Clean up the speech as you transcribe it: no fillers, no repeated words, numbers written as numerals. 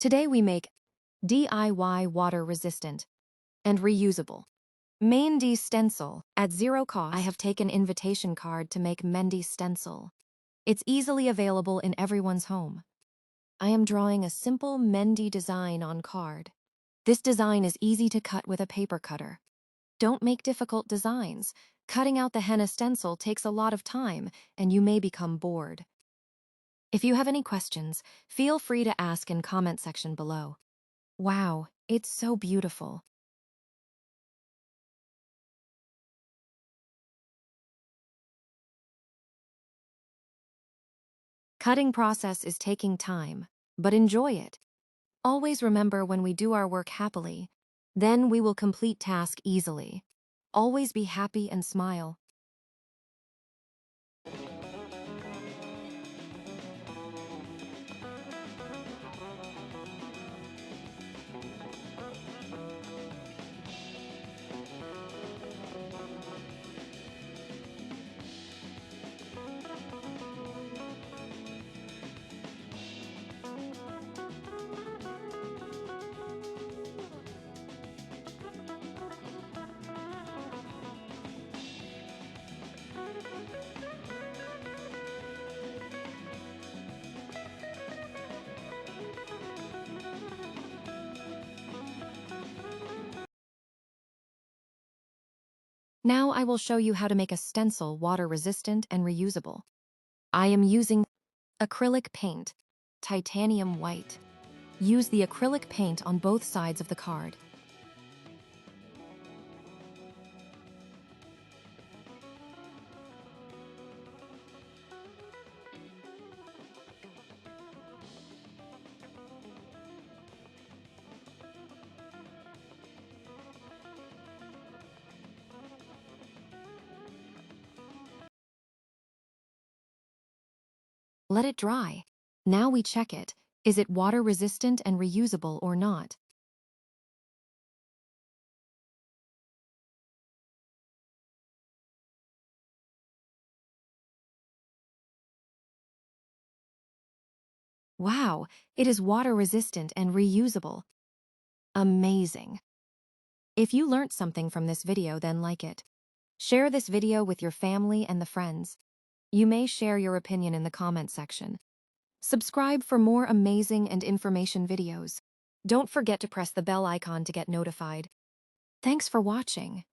Today we make DIY water resistant and reusable Mehndi stencil at zero cost. I have taken invitation card to make Mehndi stencil. It's easily available in everyone's home. I am drawing a simple Mehndi design on card. This design is easy to cut with a paper cutter. Don't make difficult designs. Cutting out the henna stencil takes a lot of time and you may become bored. If you have any questions, feel free to ask in comment section below. Wow, it's so beautiful. Cutting process is taking time, but enjoy it. Always remember when we do our work happily, then we will complete task easily. Always be happy and smile. Now I will show you how to make a stencil water-resistant and reusable. I am using acrylic paint, titanium white. Use the acrylic paint on both sides of the card. Let it dry. Now we check it. Is it water-resistant and reusable or not? Wow, it is water-resistant and reusable. Amazing. If you learned something from this video, then like it. Share this video with your family and the friends. You may share your opinion in the comment section. Subscribe for more amazing and information videos. Don't forget to press the bell icon to get notified. Thanks for watching.